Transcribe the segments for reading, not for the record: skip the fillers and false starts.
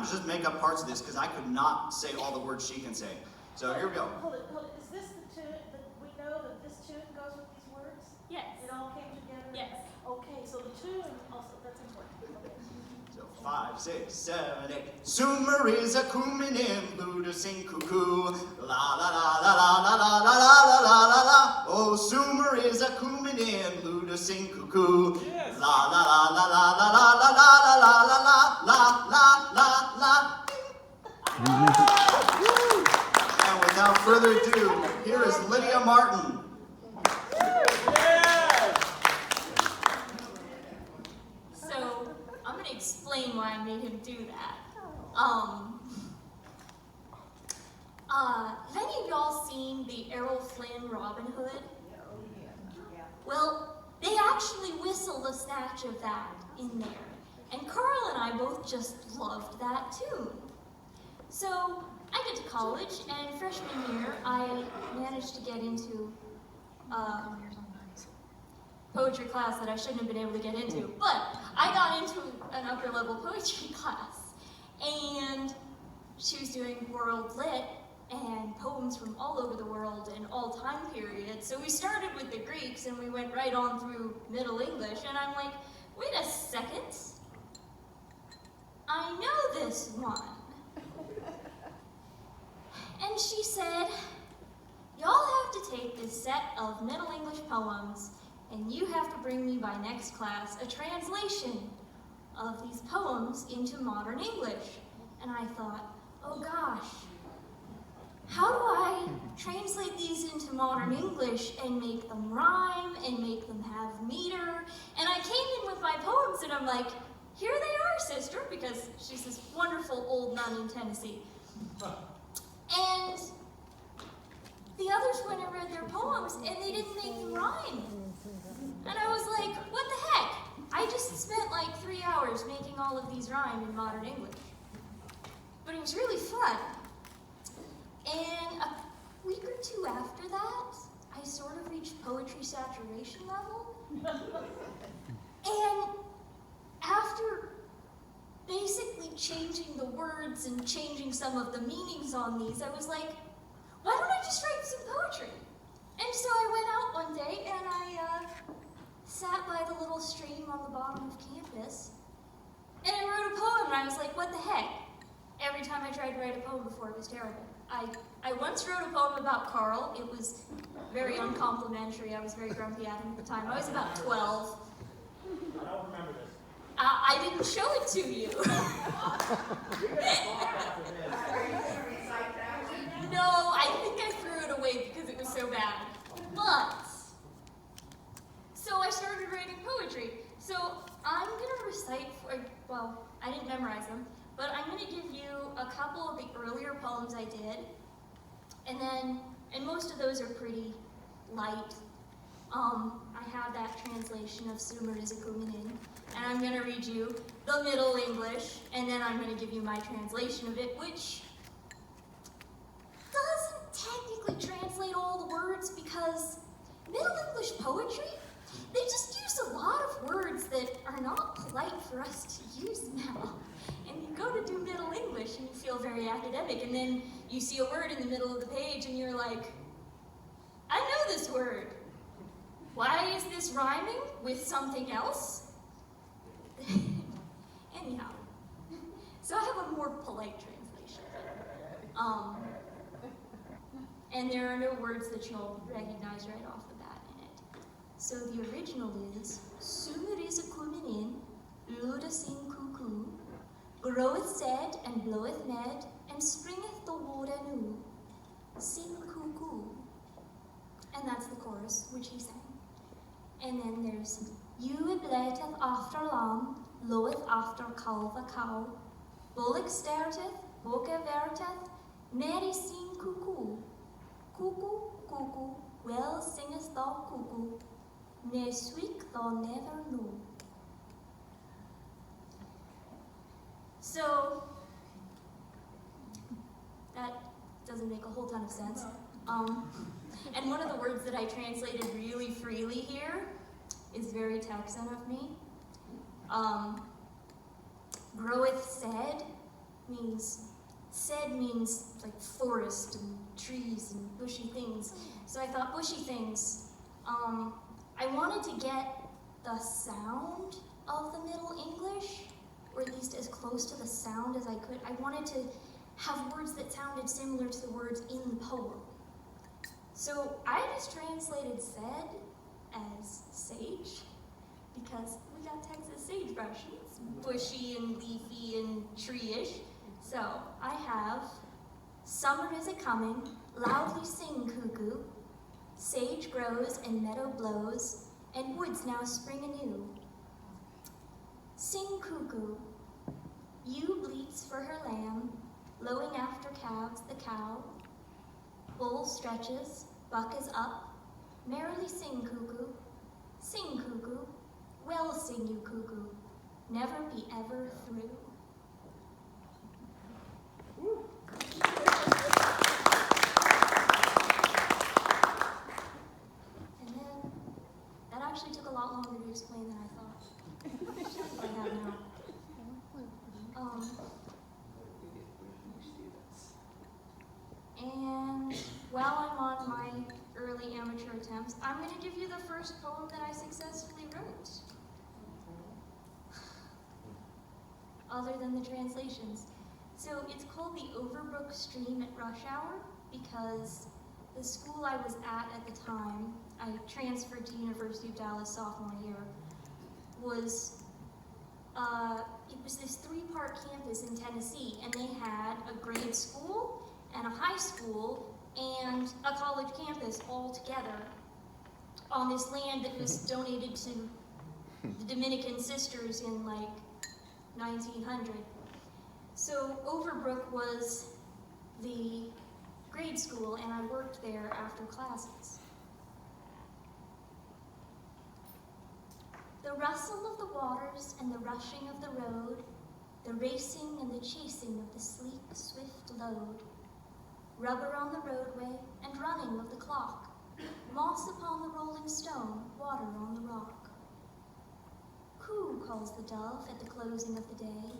I'm just make up parts of this because I could not say all the words she can say. So here we go. Hold it. Is this the tune that we know that this tune goes with these words? Yes. It all came together? Yes. Okay, so the tune also, that's important. Okay. So 5, 6, 7, 8. Sumer is a coming in, blue to sing cuckoo. La la la la la la la la la la la la. Oh, Sumer is a coming in, blue to sing cuckoo. Yes. La la la la la la la la la la la la la la la. And without further ado, here is Lydia Martin. So, I'm going to explain why I made him do that. Have any of y'all seen the Errol Flynn Robin Hood? Well, they actually whistled a snatch of that in there. And Carl and I both just loved that tune. So, I get to college, and freshman year, I managed to get into poetry class that I shouldn't have been able to get into. But I got into an upper level poetry class, and she was doing world lit and poems from all over the world in all time periods. So we started with the Greeks, and we went right on through Middle English, and I'm like, wait a second, I know this one. And she said, y'all have to take this set of Middle English poems, and you have to bring me by next class a translation of these poems into modern English. And I thought, oh gosh, how do I translate these into modern English and make them rhyme and make them have meter? And I came in with my poems, and I'm like, here they are, sister, because she's this wonderful old nun in Tennessee. And the others went and read their poems, and they didn't make them rhyme. And I was like, what the heck? I just spent like 3 hours making all of these rhyme in modern English. But it was really fun. And a week or two after that, I sort of reached poetry saturation level. And after basically changing the words and changing some of the meanings on these, I was like, why don't I just write some poetry? And so I went out one day and I sat by the little stream on the bottom of campus, and I wrote a poem, and I was like, what the heck? Every time I tried to write a poem before, it was terrible. I once wrote a poem about Carl. It was very uncomplimentary. I was very grumpy at him at the time. I was about 12. I don't remember this. I didn't show it to you. No, I think I threw it away because it was so bad. But, so I started writing poetry. So I'm going to recite, well, I didn't memorize them, but I'm going to give you a couple of the earlier poems I did. And most of those are pretty light. I have that translation of Sumer is a Kuminin, and I'm going to read you the Middle English, and then I'm going to give you my translation of it, which doesn't technically translate all the words, because Middle English poetry, they just use a lot of words that are not polite for us to use now. And you go to do Middle English and you feel very academic, and then you see a word in the middle of the page and you're like, I know this word. Why is this rhyming with something else? Anyhow, so I have a more polite translation. And there are no words that you'll recognize right off the bat in it. So the original is, Sumer is a kuminin, luda sing cuckoo, groweth said and bloweth med, and springeth the water new, sing cuckoo. And that's the chorus, which he sang. And then there's, Ewe blateth after lamb, loweth after calve a cow, bullock starteth, boke verteth, Mary sing cuckoo. Cuckoo, cuckoo, well singest thou cuckoo, ne sweek thou never knew. So, that doesn't make a whole ton of sense. And one of the words that I translated really freely here is very Texan of me. Groweth said said means like forest and trees and bushy things. So I thought bushy things. I wanted to get the sound of the Middle English, or at least as close to the sound as I could. I wanted to have words that sounded similar to the words in the poem. So I just translated said as sage, because we got Texas sagebrush. It's bushy and leafy and tree-ish. So I have, summer is a-coming, loudly sing cuckoo, sage grows and meadow blows, and woods now spring anew. Sing cuckoo, ewe bleats for her lamb, lowing after calves the cow. Bull stretches, buck is up, merrily sing cuckoo, well sing you cuckoo, never be ever through. And then, that actually took a lot longer to explain than I thought. I have now. And while I'm on my early amateur attempts, I'm going to give you the first poem that I successfully wrote. Other than the translations. So it's called the Overbrook Stream at Rush Hour because the school I was at the time, I transferred to University of Dallas sophomore year, was it was this 3-part campus in Tennessee, and they had a grade school and a high school and a college campus all together on this land that was donated to the Dominican Sisters in like 1900. So Overbrook was the grade school, and I worked there after classes. The rustle of the waters and the rushing of the road, the racing and the chasing of the sleek, swift load, rubber on the roadway and running of the clock, moss upon the rolling stone, water on the rock. Coo calls the dove at the closing of the day,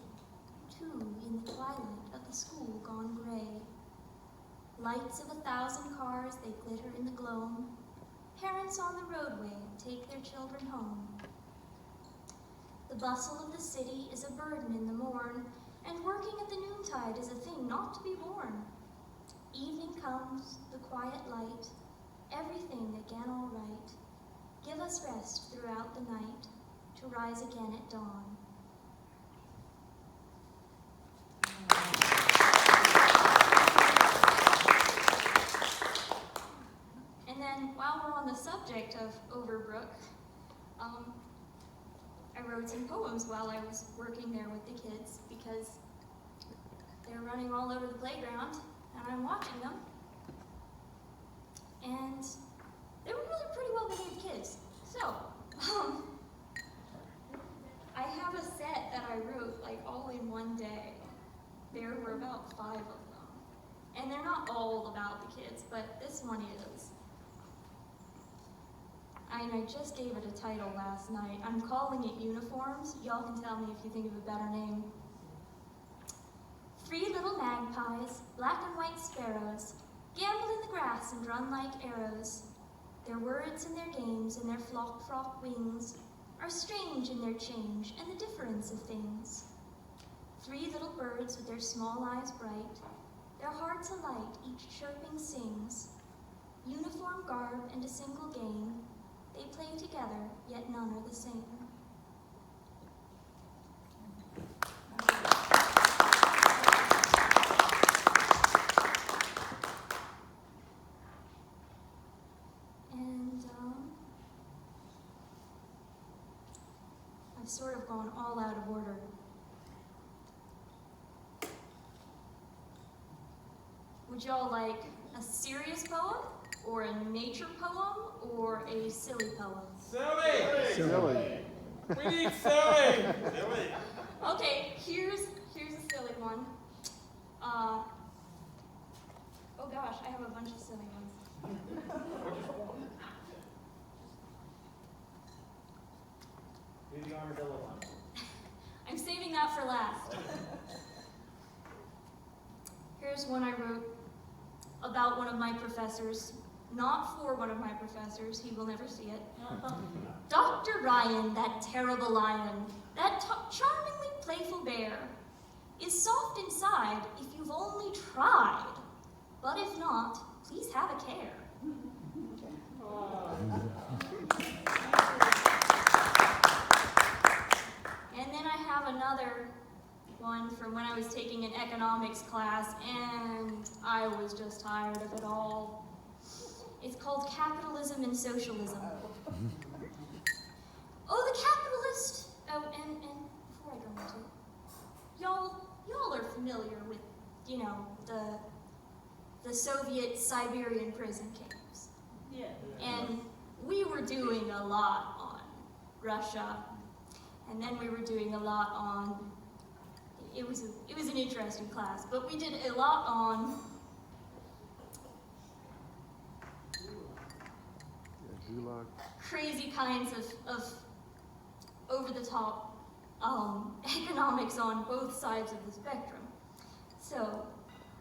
too in the twilight of the school gone gray. Lights of 1,000 cars, they glitter in the gloam. Parents on the roadway take their children home. The bustle of the city is a burden in the morn, and working at the noontide is a thing not to be borne. Evening comes, the quiet light, everything again all right. Give us rest throughout the night, to rise again at dawn. And then, while we're on the subject of Overbrook, I wrote some poems while I was working there with the kids because they're running all over the playground and I'm watching them. And they were really pretty well-behaved kids. So, I have a set that I wrote like all in one day. There were about 5 of them. And they're not all about the kids, but this one is. And I just gave it a title last night. I'm calling it Uniforms. Y'all can tell me if you think of a better name. 3 little magpies, black and white sparrows, gambol in the grass and run like arrows. Their words and their games and their flock wings are strange in their change and the difference of things. 3 little birds with their small eyes bright, their hearts alight, each chirping sings. Uniform garb and a single game, they play together, yet none are the same. And I've sort of gone all out of order. Would y'all like a serious poem, or a nature poem, or a silly poem? Silly. We need silly. Silly. Okay, here's a silly one. Oh gosh, I have a bunch of silly ones. Do the armadillo one. I'm saving that for last. there's one I wrote about one of my professors, not for one of my professors, he will never see it. Dr. Ryan, that terrible lion, that charmingly playful bear, is soft inside if you've only tried. But if not, please have a care. And then I have another one from when I was taking an economics class, and I was just tired of it all. It's called Capitalism and Socialism. Oh, the capitalist! Oh, and before I go into it, y'all are familiar with, you know, the Soviet Siberian prison camps. Yeah. And we were doing a lot on Russia, and then we were doing a lot on, it was an interesting class, but we did a lot on Gulag. crazy kinds of over-the-top economics on both sides of the spectrum. So,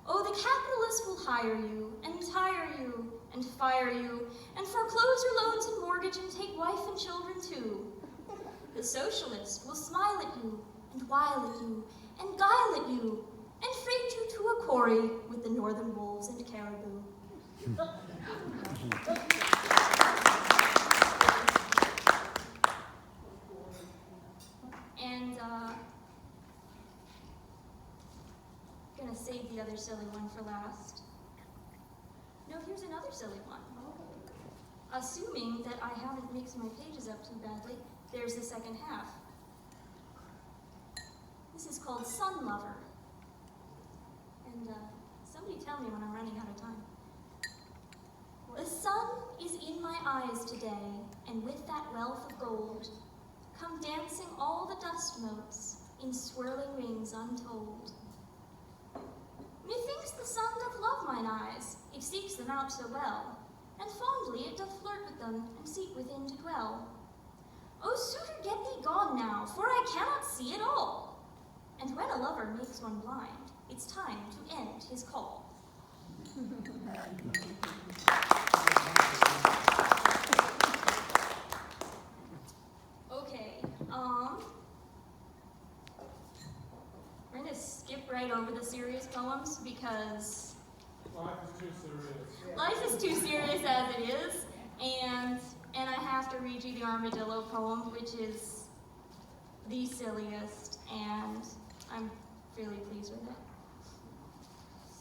oh, the capitalist will hire you, and tire you, and fire you, and foreclose your loans and mortgage and take wife and children too. The socialist will smile at you, and wile at you, and guile at you, and freight you to a quarry with the northern wolves and caribou. And, gonna save the other silly one for last. No, here's another silly one. Assuming that I haven't mixed my pages up too badly, there's the second half. This is called Sun Lover. And, somebody tell me when I'm running out of time. The sun is in my eyes today, and with that wealth of gold, come dancing all the dust motes in swirling rings untold. Methinks the sun doth love mine eyes, it seeks them out so well, and fondly it doth flirt with them, and seek within to dwell. O suitor, get thee gone now, for I cannot see at all. And when a lover makes one blind, it's time to end his call. Okay, we're gonna skip right over the serious poems because Life is too serious. life is too serious as it is, and I have to read you the armadillo poem, which is the silliest, and I'm really pleased with it.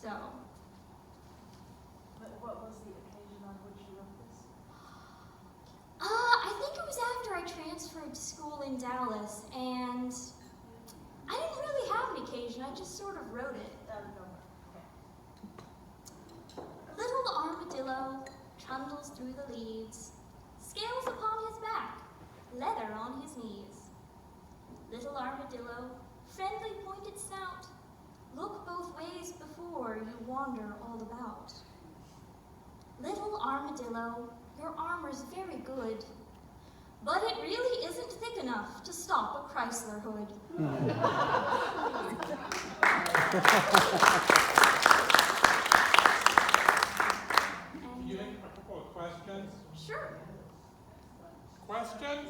So, What was the occasion on which you wrote this? I think it was after I transferred to school in Dallas, and I didn't really have an occasion, I just sort of wrote it. Out of nowhere. Okay. Little armadillo trundles through the leaves, scales upon his back, leather on his knees. Little armadillo, friendly pointed snout, look both ways before you wander all about. Little armadillo, your armor's very good, but it really isn't thick enough to stop a Chrysler hood. You have a couple of questions? Sure. Questions?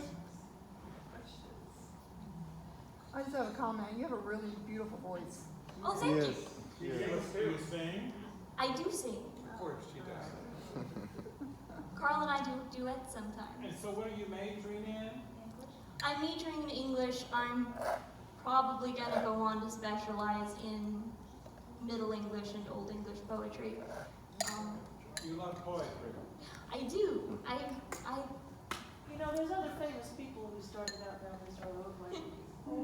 I just have a comment. You have a really beautiful voice. Oh, thank you. You do sing? I do sing. Of course she does. Carl and I do duets sometimes. And so what are you majoring in? I'm majoring in English. I'm probably going to go on to specialize in Middle English and Old English poetry. You love poetry. I do. I You know, there's other famous people who started out down this road, like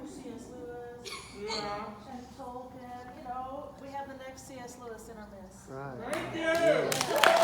C.S. Lewis Yeah. and Tolkien. You know, we have the next C.S. Lewis in our midst. Right. Thank you.